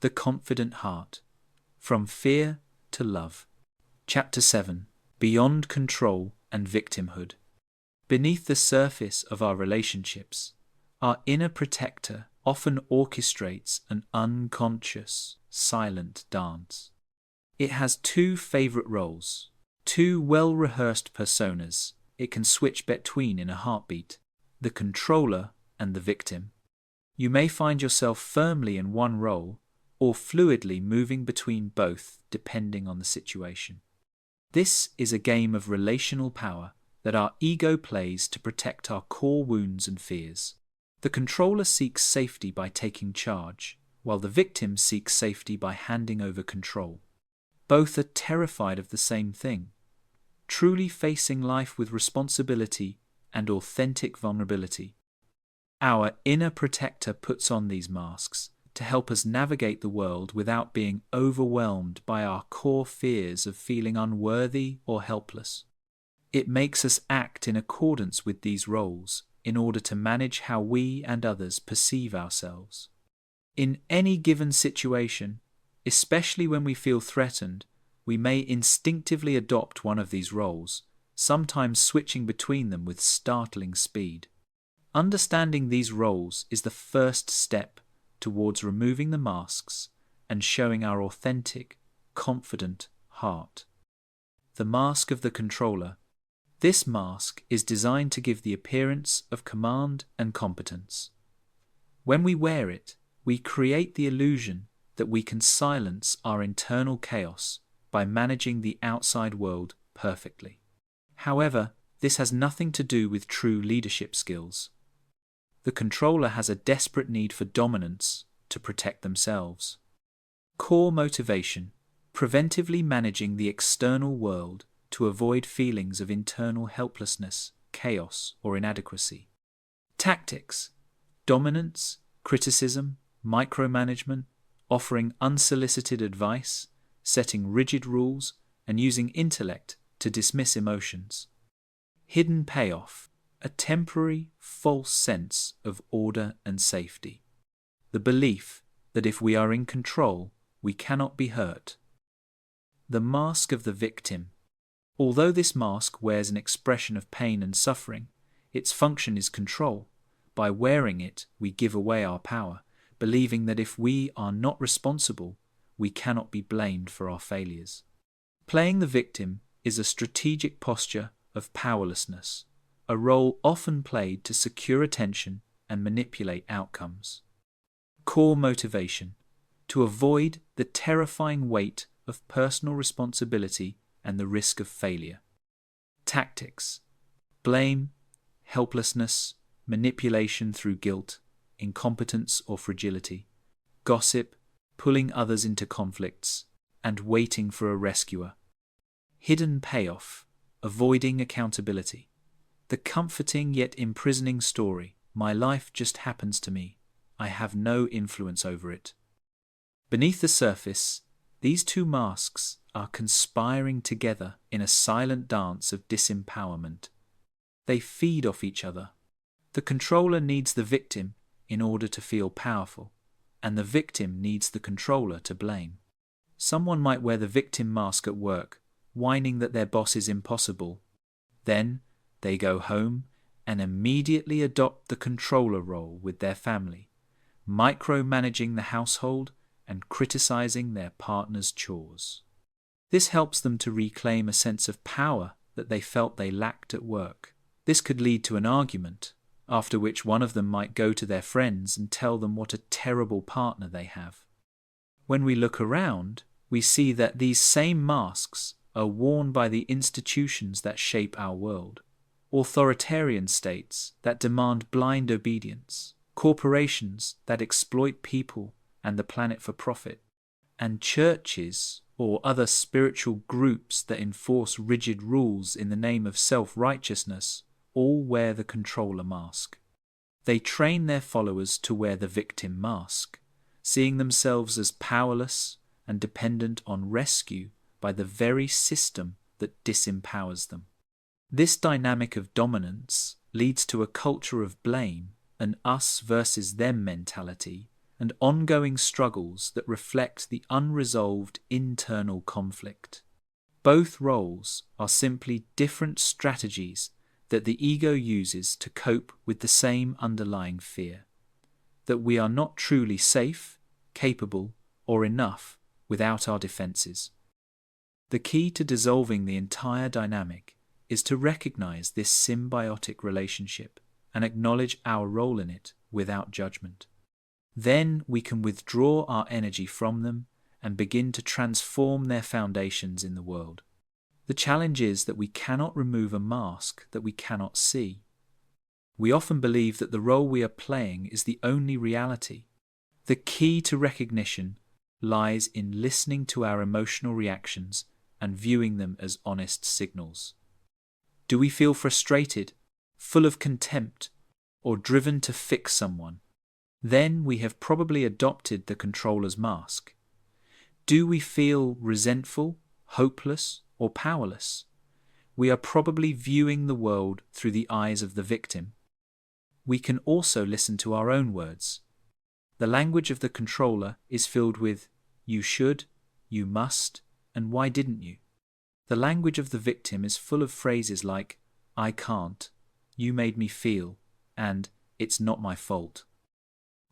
The Confident Heart. From Fear to Love. Chapter 7. Beyond Control and Victimhood. Beneath the surface of our relationships, our inner protector often orchestrates an unconscious, silent dance. It has two favorite roles, two well-rehearsed personas it can switch between in a heartbeat: the controller and the victim. You may find yourself firmly in one role or fluidly moving between both depending on the situation. This is a game of relational power that our ego plays to protect our core wounds and fears. The controller seeks safety by taking charge, while the victim seeks safety by handing over control. Both are terrified of the same thing: truly facing life with responsibility and authentic vulnerability. Our inner protector puts on these masks to help us navigate the world without being overwhelmed by our core fears of feeling unworthy or helpless. It makes us act in accordance with these roles in order to manage how we and others perceive ourselves. In any given situation, especially when we feel threatened, we may instinctively adopt one of these roles, sometimes switching between them with startling speed. Understanding these roles is the first step towards removing the masks and showing our authentic, confident heart. The mask of the controller. This mask is designed to give the appearance of command and competence. When we wear it, we create the illusion that we can silence our internal chaos by managing the outside world perfectly. However, this has nothing to do with true leadership skills. The controller has a desperate need for dominance to protect themselves. Core motivation: preventively managing the external world to avoid feelings of internal helplessness, chaos, or inadequacy. Tactics: dominance, criticism, micromanagement, offering unsolicited advice, setting rigid rules, and using intellect to dismiss emotions. Hidden payoff: a temporary, false sense of order and safety. The belief that if we are in control, we cannot be hurt. The mask of the victim. Although this mask wears an expression of pain and suffering, its function is control. By wearing it, we give away our power, believing that if we are not responsible, we cannot be blamed for our failures. Playing the victim is a strategic posture of powerlessness, a role often played to secure attention and manipulate outcomes. Core motivation: to avoid the terrifying weight of personal responsibility and the risk of failure. Tactics: blame, helplessness, manipulation through guilt, incompetence or fragility, gossip, pulling others into conflicts, and waiting for a rescuer. Hidden payoff: avoiding accountability. The comforting yet imprisoning story: my life just happens to me. I have no influence over it. Beneath the surface, these two masks are conspiring together in a silent dance of disempowerment. They feed off each other. The controller needs the victim in order to feel powerful, and the victim needs the controller to blame. Someone might wear the victim mask at work, whining that their boss is impossible. Then they go home and immediately adopt the controller role with their family, micromanaging the household and criticizing their partner's chores. This helps them to reclaim a sense of power that they felt they lacked at work. This could lead to an argument, after which one of them might go to their friends and tell them what a terrible partner they have. When we look around, we see that these same masks are worn by the institutions that shape our world: authoritarian states that demand blind obedience, corporations that exploit people and the planet for profit, and churches or other spiritual groups that enforce rigid rules in the name of self-righteousness all wear the controller mask. They train their followers to wear the victim mask, seeing themselves as powerless and dependent on rescue by the very system that disempowers them. This dynamic of dominance leads to a culture of blame, an us versus them mentality, and ongoing struggles that reflect the unresolved internal conflict. Both roles are simply different strategies that the ego uses to cope with the same underlying fear, that we are not truly safe, capable, or enough without our defenses. The key to dissolving the entire dynamic is to recognize this symbiotic relationship and acknowledge our role in it without judgment. Then we can withdraw our energy from them and begin to transform their foundations in the world. The challenge is that we cannot remove a mask that we cannot see. We often believe that the role we are playing is the only reality. The key to recognition lies in listening to our emotional reactions and viewing them as honest signals. Do we feel frustrated, full of contempt, or driven to fix someone? Then we have probably adopted the controller's mask. Do we feel resentful, hopeless, or powerless? We are probably viewing the world through the eyes of the victim. We can also listen to our own words. The language of the controller is filled with "you should," "you must," and "why didn't you?" The language of the victim is full of phrases like "I can't," "you made me feel," and "it's not my fault."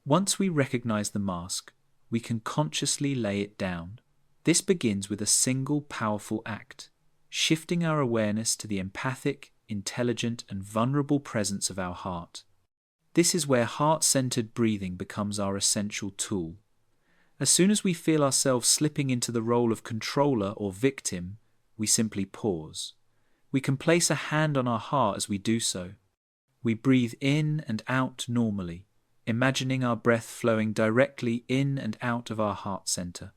Once we recognize the mask, we can consciously lay it down. This begins with a single powerful act, shifting our awareness to the empathic, intelligent, and vulnerable presence of our heart. This is where heart-centered breathing becomes our essential tool. As soon as we feel ourselves slipping into the role of controller or victim, we simply pause. We can place a hand on our heart as we do so. We breathe in and out normally, imagining our breath flowing directly in and out of our heart center.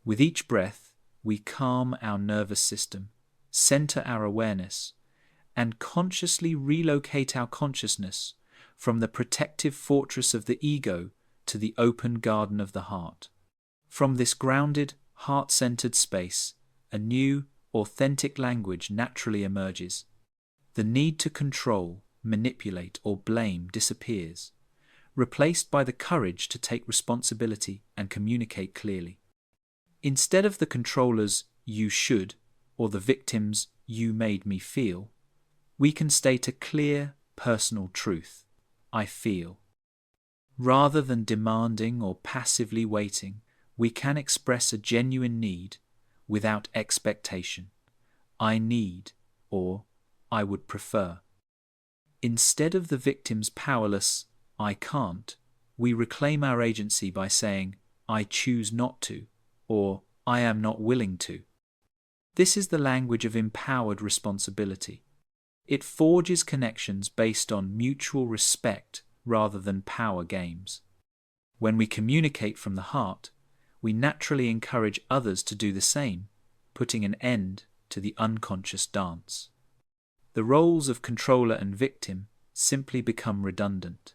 With each breath, we calm our nervous system, center our awareness, and consciously relocate our consciousness from the protective fortress of the ego to the open garden of the heart. From this grounded, heart-centered space, a new, authentic language naturally emerges. The need to control, manipulate, or blame disappears, replaced by the courage to take responsibility and communicate clearly. Instead of the controller's "you should" or the victim's "you made me feel," we can state a clear, personal truth: I feel. Rather than demanding or passively waiting, we can express a genuine need without expectation. I need, or I would prefer. Instead of the victim's powerless "I can't," we reclaim our agency by saying "I choose not to," or "I am not willing to." This is the language of empowered responsibility. It forges connections based on mutual respect rather than power games. When we communicate from the heart, we naturally encourage others to do the same, putting an end to the unconscious dance. The roles of controller and victim simply become redundant.